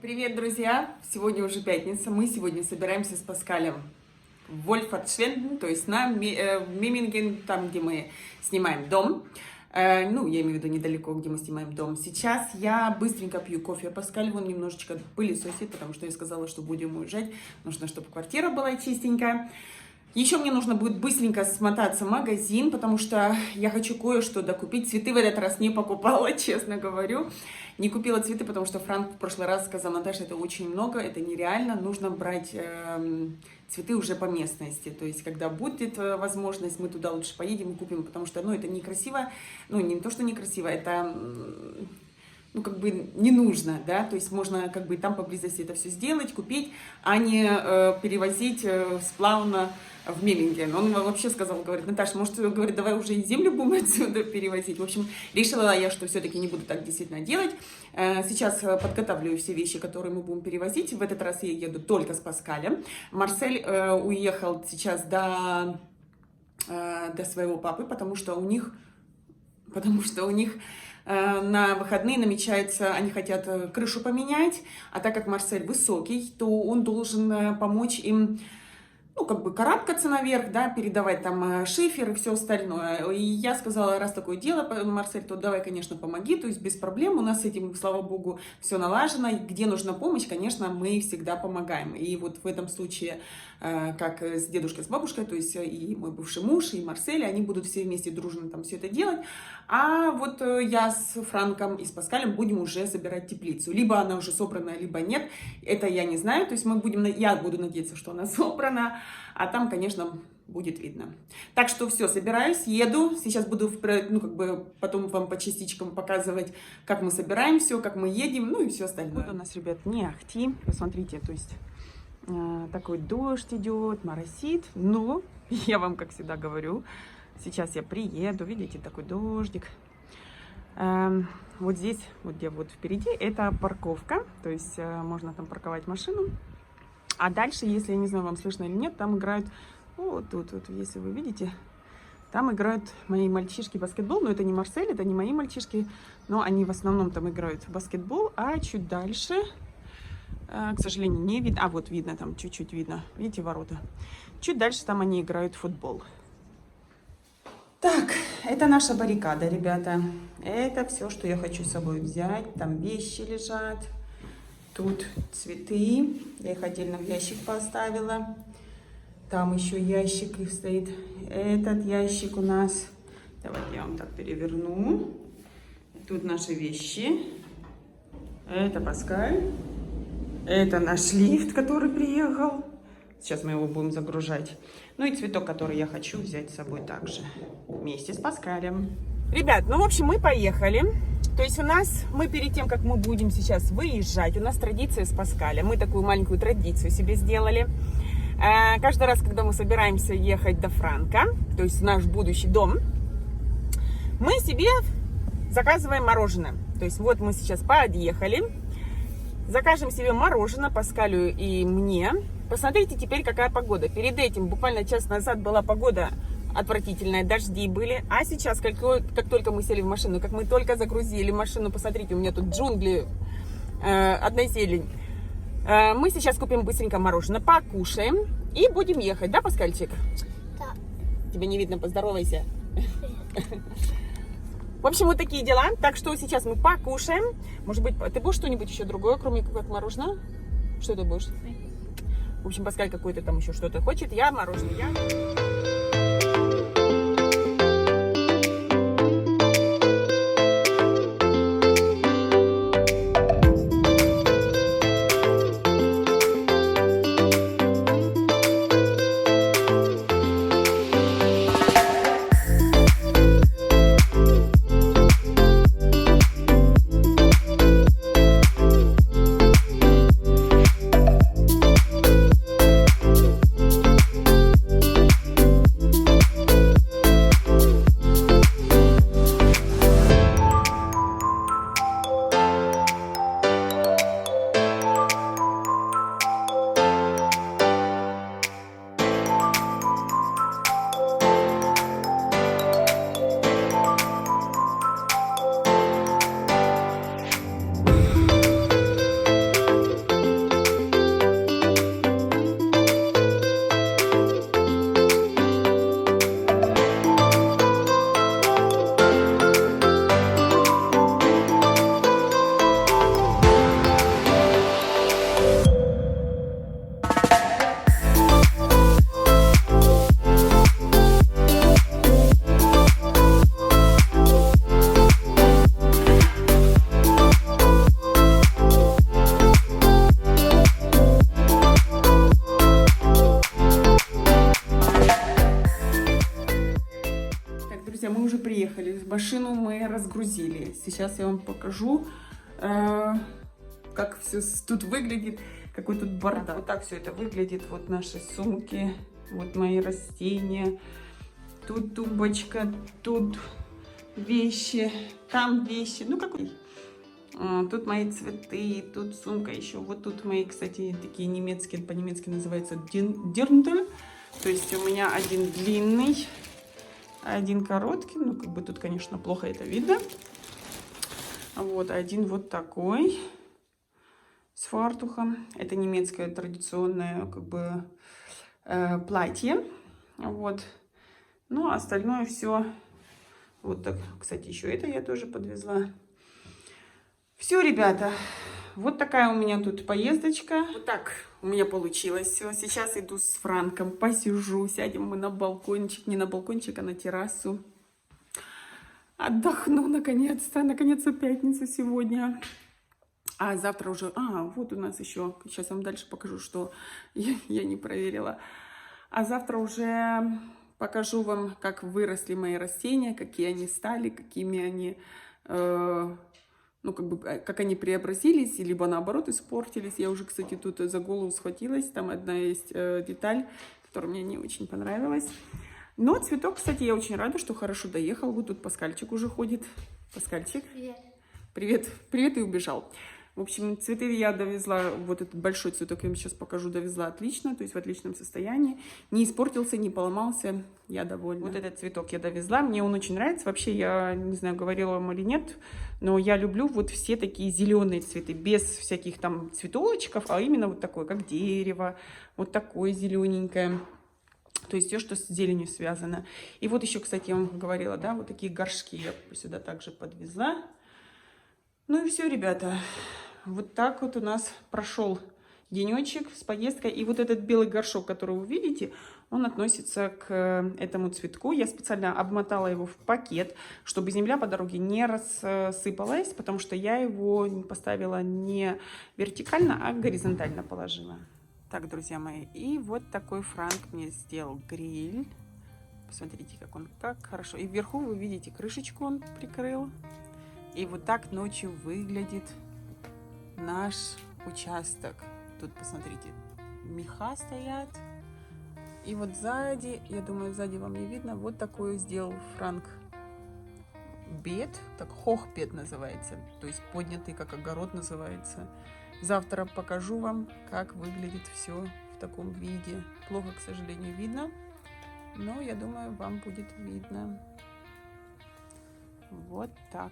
Привет, друзья! Сегодня уже пятница. Мы сегодня собираемся с Паскалем в Вольфхардшвенден, то есть в Миминген, там, где мы снимаем дом. Ну, я имею в виду недалеко, где мы снимаем дом. Сейчас я быстренько пью кофе. Паскаль вон немножечко пылесосит, потому что я сказала, что будем уезжать. Нужно, чтобы квартира была чистенькая. Еще мне нужно будет быстренько смотаться в магазин, потому что я хочу кое-что докупить. Цветы в этот раз не покупала, честно говорю. Не купила цветы, потому что Франк в прошлый раз сказал: Наташа, это очень много, это нереально. Нужно брать цветы уже по местности. То есть, когда будет возможность, мы туда лучше поедем и купим, потому что, это некрасиво. Ну, не то, что некрасиво, это... как бы не нужно, да, то есть можно как бы там поблизости это все сделать, купить, а не перевозить сплавно в Меминген. Он вообще сказал, говорит: Наташа, может, говорит, давай уже и землю будем отсюда перевозить. В общем, решила я, что все-таки не буду так действительно делать. Сейчас подготавливаю все вещи, которые мы будем перевозить. В этот раз я еду только с Паскалем. Марсель уехал сейчас до своего папы, потому что у них на выходные намечается, они хотят крышу поменять, а так как Марсель высокий, то он должен помочь им, карабкаться наверх, да, передавать там шифер и все остальное. И я сказала: раз такое дело, Марсель, то давай, конечно, помоги, то есть без проблем, у нас с этим, слава богу, все налажено. Где нужна помощь, конечно, мы всегда помогаем. И вот в этом случае, как с дедушкой, с бабушкой, то есть и мой бывший муж, и Марсель, они будут все вместе дружно там все это делать. А вот я с Франком и с Паскалем будем уже собирать теплицу. Либо она уже собрана, либо нет. Это я не знаю. То есть я буду надеяться, что она собрана. А там, конечно, будет видно. Так что все, собираюсь, еду. Сейчас буду, потом вам по частичкам показывать, как мы собираем все, как мы едем, и все остальное. Вот у нас, ребят, не ахти. Посмотрите, то есть такой дождь идет, моросит. Но я вам, как всегда, говорю, сейчас я приеду, видите, такой дождик. Вот здесь, вот где вот впереди, это парковка, то есть можно там парковать машину. А дальше, если, я не знаю, вам слышно или нет, там играют, вот тут, если вы видите, там играют мои мальчишки баскетбол. Но это не Марсель, это не мои мальчишки, но они в основном там играют в баскетбол. А чуть дальше, к сожалению, не видно, а вот видно, там чуть-чуть видно, видите, ворота. Чуть дальше там они играют в футбол. Так, это наша баррикада, ребята. Это все, что я хочу с собой взять. Там вещи лежат. Тут цветы. Я их отдельно в ящик поставила. Там еще ящик их стоит. Этот ящик у нас... Давайте я вам так переверну. Тут наши вещи. Это Паскаль. Это наш лифт, который приехал. Сейчас мы его будем загружать. Ну и цветок, который я хочу взять с собой также. Вместе с Паскалем. Ребят, в общем, мы поехали. То есть мы перед тем, как мы будем сейчас выезжать, у нас традиция с Паскалем. Мы такую маленькую традицию себе сделали. Каждый раз, когда мы собираемся ехать до Франка, то есть в наш будущий дом, мы себе заказываем мороженое. То есть вот мы сейчас подъехали. Закажем себе мороженое Паскалю и мне. Посмотрите теперь, какая погода. Перед этим, буквально час назад, была погода отвратительная, дожди были. А сейчас, как только мы сели в машину, как мы только загрузили машину, посмотрите, у меня тут джунгли, одна зелень. Мы сейчас купим быстренько мороженое, покушаем и будем ехать. Да, Паскальчик? Да. Тебя не видно, поздоровайся. В общем, вот такие дела. Так что сейчас мы покушаем. Может быть, ты будешь что-нибудь еще другое, кроме как мороженого? Что ты будешь? В общем, Паскаль какой-то там еще что-то хочет. Я мороженое. Машину мы разгрузили. Сейчас я вам покажу, как все тут выглядит, какой тут бардак. Вот так все это выглядит. Вот наши сумки, вот мои растения. Тут тумбочка, тут вещи, там вещи. Ну, какой? Тут мои цветы, тут сумка еще. Вот тут мои, кстати, такие немецкие, по-немецки называется дирндель. То есть у меня один длинный, один короткий. Ну, как бы тут, конечно, плохо это видно. Вот, один вот такой с фартухом. Это немецкое традиционное, как бы, платье. Вот. Ну, а остальное все. Вот так. Кстати, еще это я тоже подвезла. Все, ребята. Вот такая у меня тут поездочка. Вот так у меня получилось все. Сейчас иду с Франком, посижу, сядем мы на балкончик. Не на балкончик, а на террасу. Отдохну наконец-то. Наконец-то пятница сегодня. А завтра уже... вот у нас еще... Сейчас я вам дальше покажу, что я не проверила. А завтра уже покажу вам, как выросли мои растения, какие они стали, какими они... ну, как бы, как они преобразились, либо наоборот испортились. Я уже, кстати, тут за голову схватилась. Там одна есть деталь, которая мне не очень понравилась. Но цветок, кстати, я очень рада, что хорошо доехал. Вот тут Паскальчик уже ходит. Паскальчик. Привет. Привет. Привет и убежал. В общем, цветы я довезла, вот этот большой цветок я вам сейчас покажу, довезла отлично, то есть в отличном состоянии. Не испортился, не поломался, я довольна. Вот этот цветок я довезла, мне он очень нравится. Вообще, я не знаю, говорила вам или нет, но я люблю вот все такие зеленые цветы, без всяких там цветочков, а именно вот такое, как дерево, вот такое зелененькое. То есть все, что с зеленью связано. И вот еще, кстати, я вам говорила, да, вот такие горшки я сюда также подвезла. Ну и все, ребята. Вот так вот у нас прошел денечек с поездкой. И вот этот белый горшок, который вы видите, он относится к этому цветку. Я специально обмотала его в пакет, чтобы земля по дороге не рассыпалась, потому что я его поставила не вертикально, а горизонтально положила. Так, друзья мои, и вот такой Франк мне сделал гриль. Посмотрите, как хорошо. И вверху вы видите крышечку он прикрыл. И вот так ночью выглядит наш участок. Тут, посмотрите, меха стоят. И вот сзади, я думаю, сзади вам не видно, вот такое сделал Франк бед. Так, хохбед называется. То есть поднятый, как огород называется. Завтра покажу вам, как выглядит все в таком виде. Плохо, к сожалению, видно. Но я думаю, вам будет видно. Вот так.